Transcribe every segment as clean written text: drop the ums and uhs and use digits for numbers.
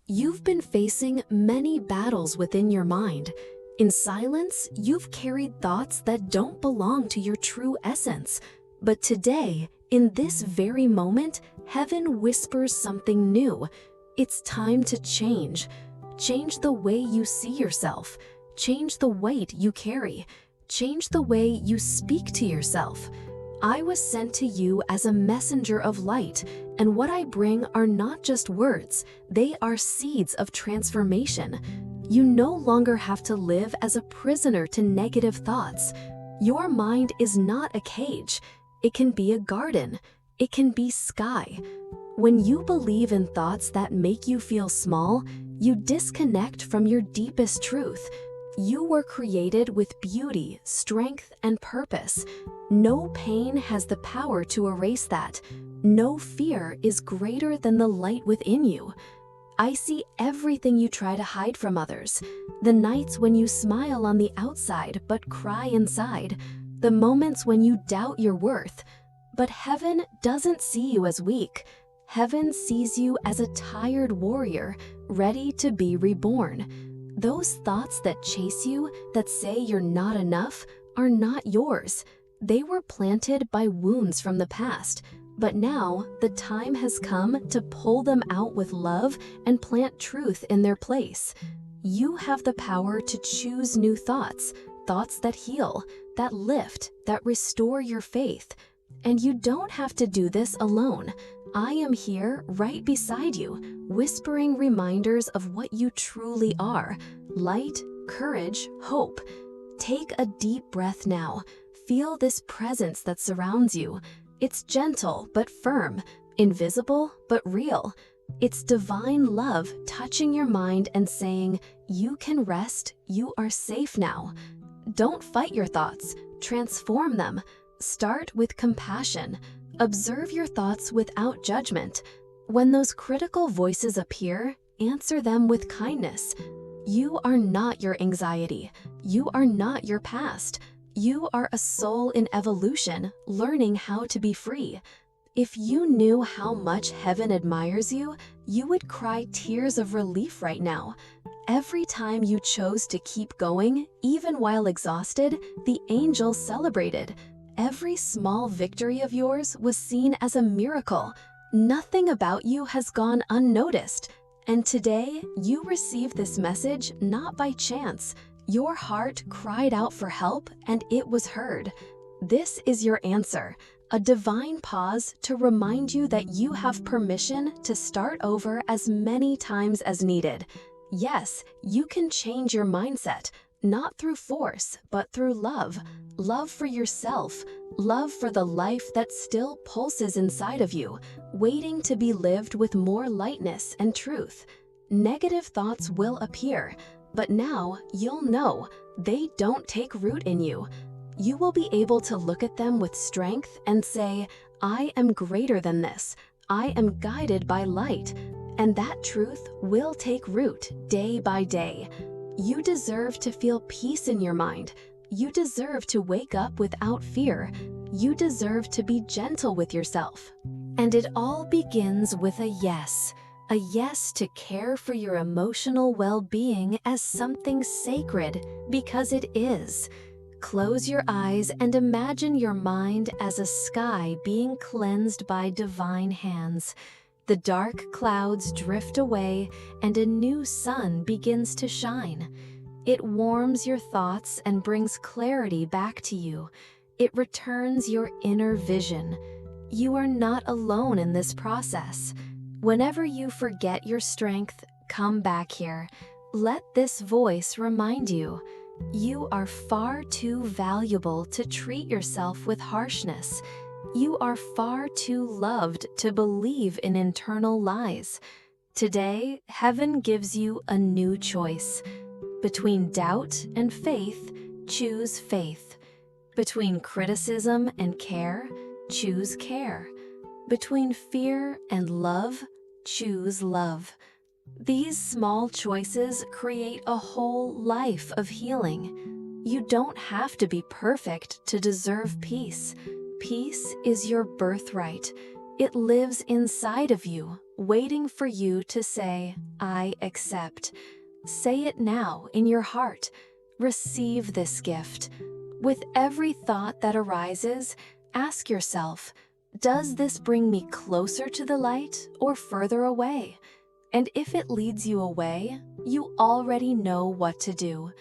You've been facing many battles within your mind. In silence, you've carried thoughts that don't belong to your true essence. But today, in this very moment, heaven whispers something new. It's time to change. Change the way you see yourself. Change the weight you carry. Change the way you speak to yourself. I was sent to you as a messenger of light, and what I bring are not just words, they are seeds of transformation. You no longer have to live as a prisoner to negative thoughts. Your mind is not a cage. It can be a garden. It can be sky. When you believe in thoughts that make you feel small, you disconnect from your deepest truth. You were created with beauty, strength, and purpose. No pain has the power to erase that. No fear is greater than the light within you. I see everything you try to hide from others. The nights when you smile on the outside but cry inside. The moments when you doubt your worth. But heaven doesn't see you as weak. Heaven sees you as a tired warrior, ready to be reborn. Those thoughts that chase you, that say you're not enough, are not yours. They were planted by wounds from the past, but now the time has come to pull them out with love and plant truth in their place. You have the power to choose new thoughts, thoughts that heal, that lift, that restore your faith. And you don't have to do this alone. I am here right beside you, whispering reminders of what you truly are: light, courage, hope. Take a deep breath now. Feel this presence that surrounds you. It's gentle but firm, invisible but real. It's divine love touching your mind and saying, you can rest, you are safe now. Don't fight your thoughts, transform them. Start with compassion. Observe your thoughts without judgment. When those critical voices appear, answer them with kindness. You are not your anxiety. You are not your past. You are a soul in evolution, learning how to be free. If you knew how much heaven admires you, you would cry tears of relief right now. Every time you chose to keep going, even while exhausted, the angels celebrated. Every small victory of yours was seen as a miracle. Nothing about you has gone unnoticed. And today, you receive this message not by chance. Your heart cried out for help, and it was heard. This is your answer, a divine pause to remind you that you have permission to start over as many times as needed. Yes, you can change your mindset, not through force, but through love. Love for yourself, love for the life that still pulses inside of you, waiting to be lived with more lightness and truth. Negative thoughts will appear, but now you'll know they don't take root in you. You will be able to look at them with strength and say, I am greater than this. I am guided by light. And that truth will take root day by day. You deserve to feel peace in your mind. You deserve to wake up without fear. You deserve to be gentle with yourself. And it all begins with a yes to care for your emotional well-being as something sacred, because it is. Close your eyes and imagine your mind as a sky being cleansed by divine hands. The dark clouds drift away and a new sun begins to shine. It warms your thoughts and brings clarity back to you. It returns your inner vision. You are not alone in this process. Whenever you forget your strength, come back here. Let this voice remind you. You are far too valuable to treat yourself with harshness. You are far too loved to believe in internal lies. Today, heaven gives you a new choice. Between doubt and faith, choose faith. Between criticism and care, choose care. Between fear and love, choose love. These small choices create a whole life of healing. You don't have to be perfect to deserve peace. Peace is your birthright. It lives inside of you, waiting for you to say, "I accept." Say it now in your heart. Receive this gift. With every thought that arises, ask yourself, does this bring me closer to the light or further away? And if it leads you away, you already know what to do.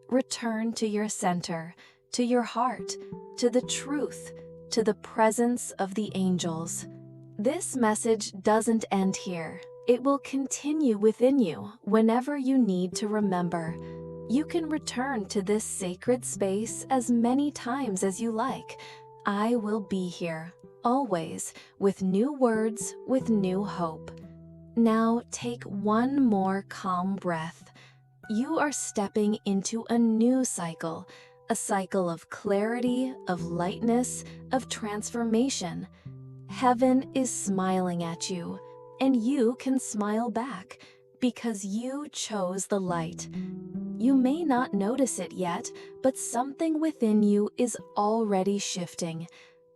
Return to your center, to your heart, to the truth, to the presence of the angels. This message doesn't end here. It will continue within you whenever you need to remember. You can return to this sacred space as many times as you like. I will be here, always, with new words, with new hope. Now take one more calm breath. You are stepping into a new cycle, a cycle of clarity, of lightness, of transformation. Heaven is smiling at you, and you can smile back because you chose the light. You may not notice it yet, but something within you is already shifting.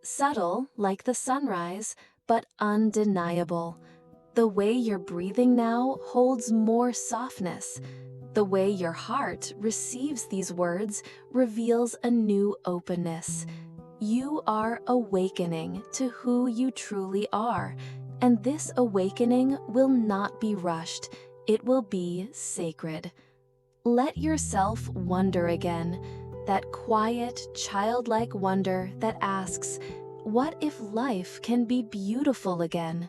Subtle, like the sunrise, but undeniable. The way you're breathing now holds more softness. The way your heart receives these words reveals a new openness. You are awakening to who you truly are, and this awakening will not be rushed. It will be sacred. Let yourself wonder again, that quiet, childlike wonder that asks, what if life can be beautiful again?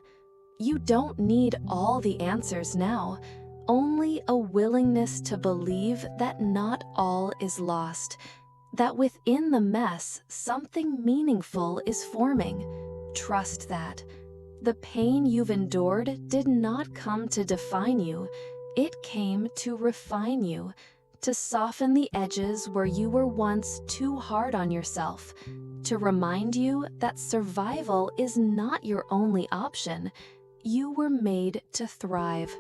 You don't need all the answers now, only a willingness to believe that not all is lost, that within the mess, something meaningful is forming. Trust that. The pain you've endured did not come to define you. It came to refine you, to soften the edges where you were once too hard on yourself, to remind you that survival is not your only option. You were made to thrive.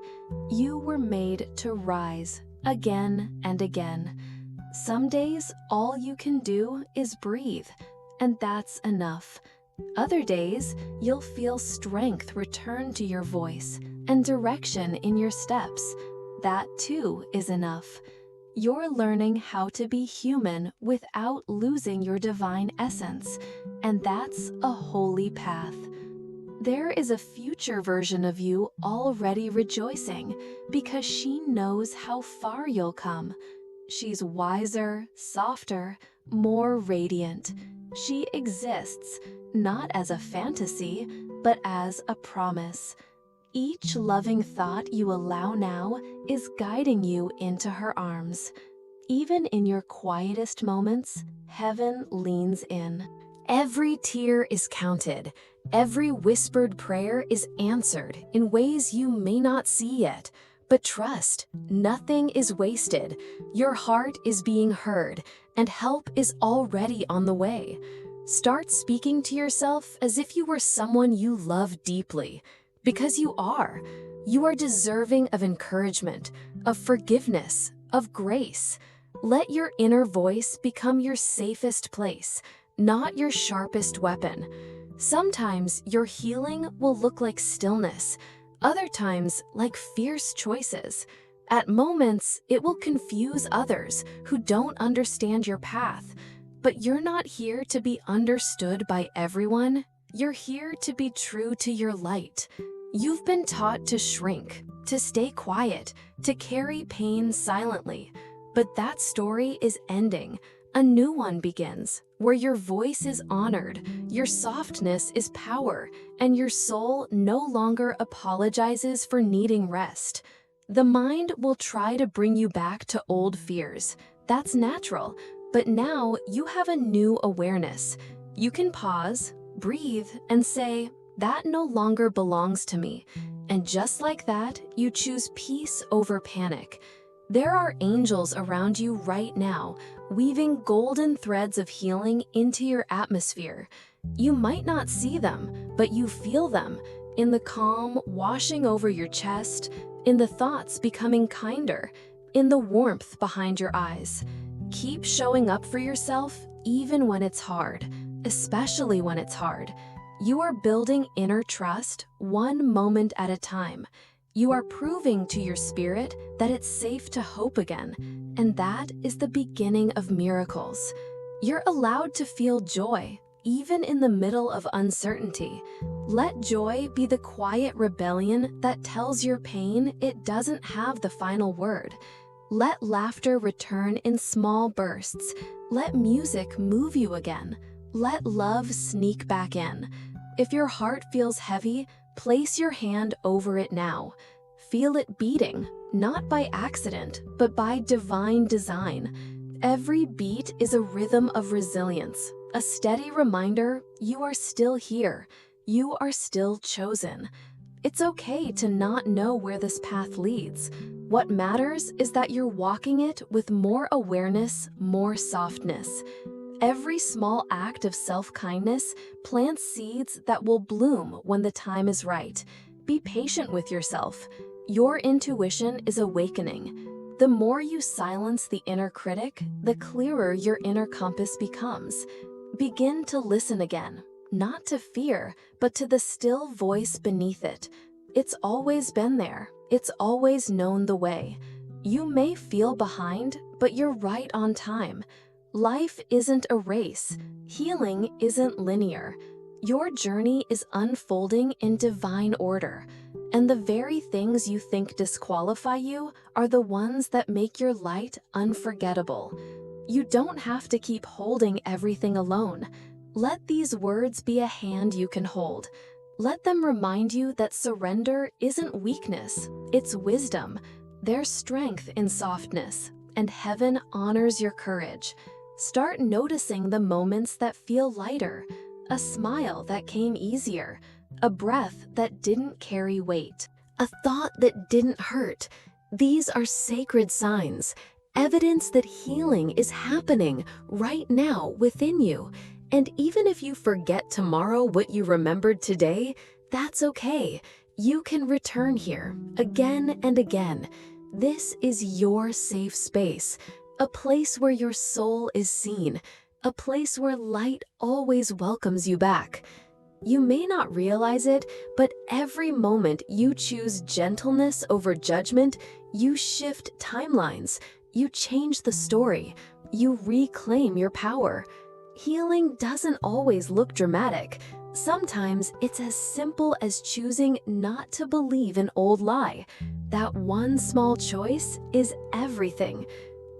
You were made to rise again and again. Some days, all you can do is breathe, and that's enough. Other days, you'll feel strength return to your voice and direction in your steps. That too is enough. You're learning how to be human without losing your divine essence, and that's a holy path. There is a future version of you already rejoicing because she knows how far you'll come. She's wiser, softer, more radiant. She exists, not as a fantasy, but as a promise. Each loving thought you allow now is guiding you into her arms. Even in your quietest moments, heaven leans in. Every tear is counted. Every whispered prayer is answered in ways you may not see yet. But trust, nothing is wasted. Your heart is being heard, and help is already on the way. Start speaking to yourself as if you were someone you love deeply. Because you are. You are deserving of encouragement, of forgiveness, of grace. Let your inner voice become your safest place, not your sharpest weapon. Sometimes your healing will look like stillness, other times like fierce choices. At moments, it will confuse others who don't understand your path. But you're not here to be understood by everyone. You're here to be true to your light. You've been taught to shrink, to stay quiet, to carry pain silently. But that story is ending. A new one begins, where your voice is honored, your softness is power, and your soul no longer apologizes for needing rest. The mind will try to bring you back to old fears. That's natural, but now you have a new awareness. You can pause, breathe, and say, that no longer belongs to me. And just like that, you choose peace over panic. There are angels around you right now, weaving golden threads of healing into your atmosphere. You might not see them, but you feel them, in the calm washing over your chest, in the thoughts becoming kinder, in the warmth behind your eyes. Keep showing up for yourself even when it's hard, especially when it's hard. You are building inner trust one moment at a time. You are proving to your spirit that it's safe to hope again, and that is the beginning of miracles. You're allowed to feel joy, even in the middle of uncertainty. Let joy be the quiet rebellion that tells your pain it doesn't have the final word. Let laughter return in small bursts. Let music move you again. Let love sneak back in. If your heart feels heavy, place your hand over it now. Feel it beating, not by accident, but by divine design. Every beat is a rhythm of resilience, a steady reminder you are still here. You are still chosen. It's okay to not know where this path leads. What matters is that you're walking it with more awareness, more softness. Every small act of self-kindness plants seeds that will bloom when the time is right. Be patient with yourself. Your intuition is awakening. The more you silence the inner critic, the clearer your inner compass becomes. Begin to listen again, not to fear, but to the still voice beneath it. It's always been there. It's always known the way. You may feel behind, but you're right on time. Life isn't a race. Healing isn't linear. Your journey is unfolding in divine order. And the very things you think disqualify you are the ones that make your light unforgettable. You don't have to keep holding everything alone. Let these words be a hand you can hold. Let them remind you that surrender isn't weakness, it's wisdom. There's strength in softness, and heaven honors your courage. Start noticing the moments that feel lighter, a smile that came easier, a breath that didn't carry weight, a thought that didn't hurt. These are sacred signs, evidence that healing is happening right now within you. And even if you forget tomorrow what you remembered today, that's okay. You can return here again and again. This is your safe space, a place where your soul is seen, a place where light always welcomes you back. You may not realize it, but every moment you choose gentleness over judgment, you shift timelines, you change the story, you reclaim your power. Healing doesn't always look dramatic. Sometimes it's as simple as choosing not to believe an old lie. That one small choice is everything.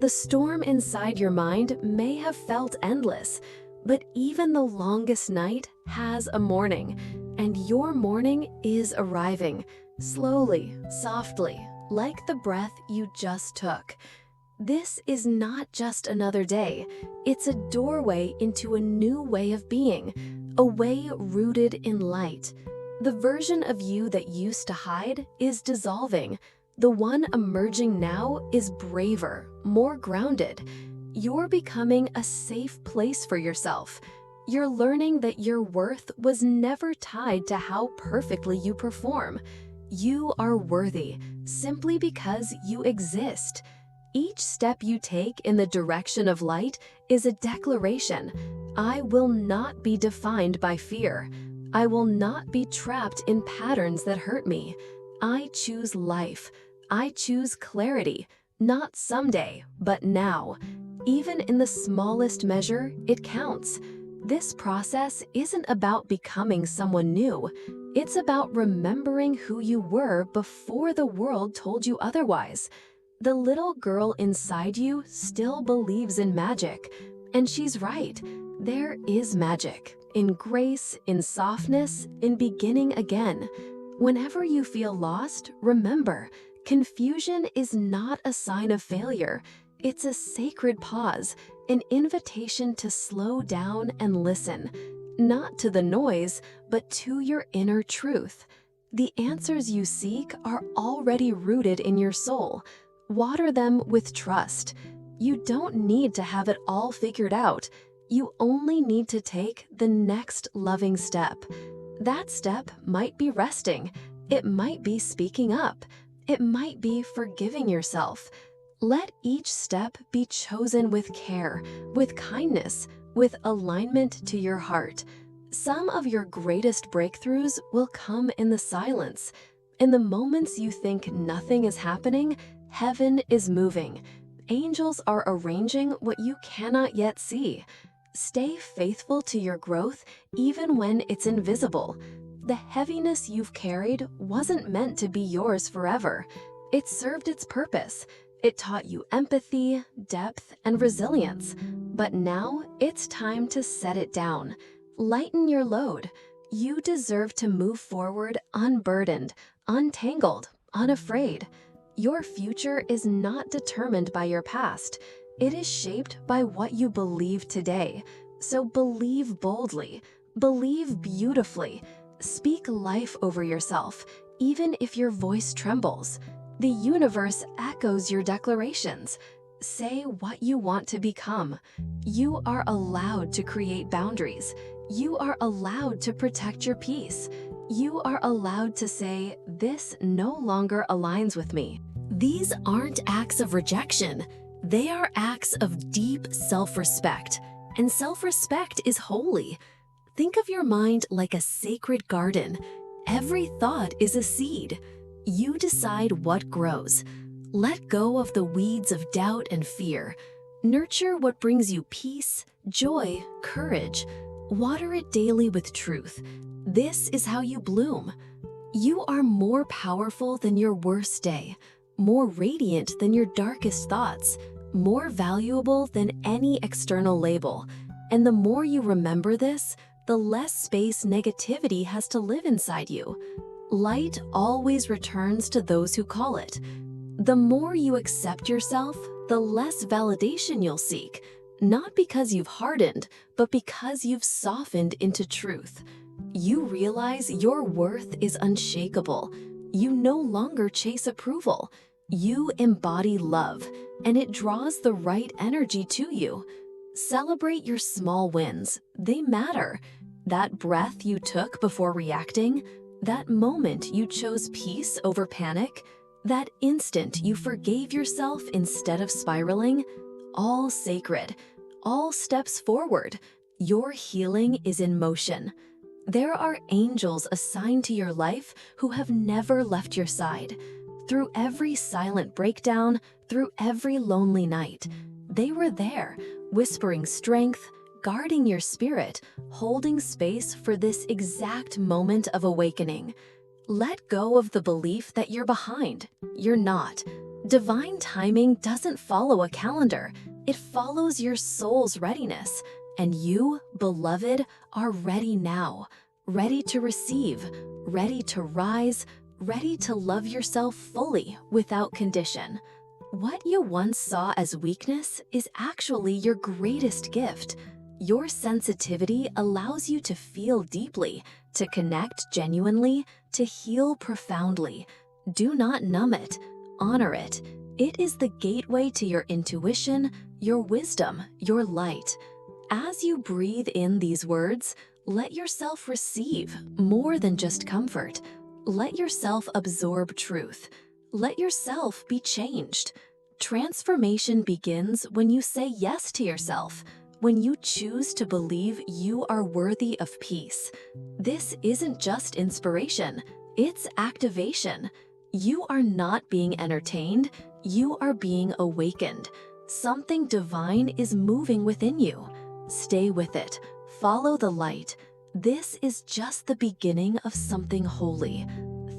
The storm inside your mind may have felt endless, but even the longest night has a morning, and your morning is arriving, slowly, softly, like the breath you just took. This is not just another day, it's a doorway into a new way of being, a way rooted in light. The version of you that used to hide is dissolving. The one emerging now is braver, more grounded. You're becoming a safe place for yourself. You're learning that your worth was never tied to how perfectly you perform. You are worthy simply because you exist. Each step you take in the direction of light is a declaration. I will not be defined by fear. I will not be trapped in patterns that hurt me. I choose life. I choose clarity, not someday, but now. Even in the smallest measure, it counts. This process isn't about becoming someone new. It's about remembering who you were before the world told you otherwise. The little girl inside you still believes in magic. And she's right. There is magic in grace, in softness, in beginning again. Whenever you feel lost, remember, confusion is not a sign of failure. It's a sacred pause, an invitation to slow down and listen, not to the noise, but to your inner truth. The answers you seek are already rooted in your soul. Water them with trust. You don't need to have it all figured out. You only need to take the next loving step. That step might be resting. It might be speaking up. It might be forgiving yourself. Let each step be chosen with care, with kindness, with alignment to your heart. Some of your greatest breakthroughs will come in the silence. In the moments you think nothing is happening, heaven is moving. Angels are arranging what you cannot yet see. Stay faithful to your growth even when it's invisible. The heaviness you've carried wasn't meant to be yours forever. It served its purpose. It taught you empathy, depth, and resilience. But now it's time to set it down. Lighten your load. You deserve to move forward unburdened, untangled, unafraid. Your future is not determined by your past. It is shaped by what you believe today. So believe boldly, believe beautifully, speak life over yourself, even if your voice trembles. The universe echoes your declarations. Say what you want to become. You are allowed to create boundaries. You are allowed to protect your peace. You are allowed to say, "This no longer aligns with me." These aren't acts of rejection. They are acts of deep self-respect. And self-respect is holy. Think of your mind like a sacred garden. Every thought is a seed. You decide what grows. Let go of the weeds of doubt and fear. Nurture what brings you peace, joy, courage. Water it daily with truth. This is how you bloom. You are more powerful than your worst day, more radiant than your darkest thoughts, more valuable than any external label. And the more you remember this, the less space negativity has to live inside you. Light always returns to those who call it. The more you accept yourself, the less validation you'll seek. Not because you've hardened, but because you've softened into truth. You realize your worth is unshakable. You no longer chase approval. You embody love, and it draws the right energy to you. Celebrate your small wins. They matter. That breath you took before reacting, that moment you chose peace over panic, that instant you forgave yourself instead of spiraling, all sacred, all steps forward. Your healing is in motion. There are angels assigned to your life who have never left your side. Through every silent breakdown, through every lonely night, they were there, whispering strength, guarding your spirit, holding space for this exact moment of awakening. Let go of the belief that you're behind. You're not. Divine timing doesn't follow a calendar. It follows your soul's readiness. And you, beloved, are ready now. Ready to receive, ready to rise, ready to love yourself fully without condition. What you once saw as weakness is actually your greatest gift. Your sensitivity allows you to feel deeply, to connect genuinely, to heal profoundly. Do not numb it. Honor it. It is the gateway to your intuition, your wisdom, your light. As you breathe in these words, let yourself receive more than just comfort. Let yourself absorb truth. Let yourself be changed. Transformation begins when you say yes to yourself, when you choose to believe you are worthy of peace. This isn't just inspiration, it's activation. You are not being entertained, you are being awakened. Something divine is moving within you. Stay with it. Follow the light. This is just the beginning of something holy.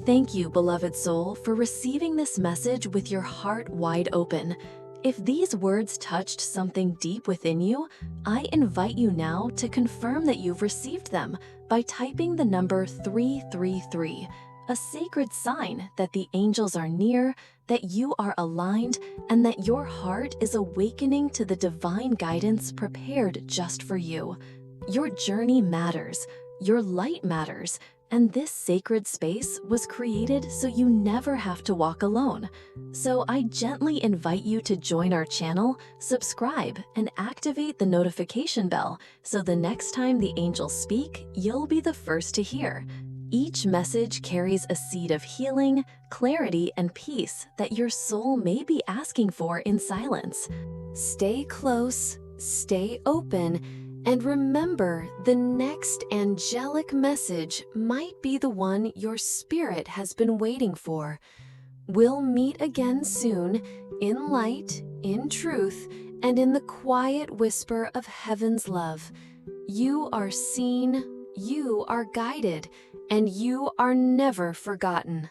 Thank you, beloved soul, for receiving this message with your heart wide open. If these words touched something deep within you, I invite you now to confirm that you've received them by typing the number 333, a sacred sign that the angels are near, that you are aligned, and that your heart is awakening to the divine guidance prepared just for you. Your journey matters, your light matters, and this sacred space was created so you never have to walk alone. So I gently invite you to join our channel, subscribe, and activate the notification bell so the next time the angels speak, you'll be the first to hear. Each message carries a seed of healing, clarity, and peace that your soul may be asking for in silence. Stay close, stay open, And remember, the next angelic message might be the one your spirit has been waiting for. We'll meet again soon, in light, in truth, and in the quiet whisper of heaven's love. You are seen, you are guided, and you are never forgotten.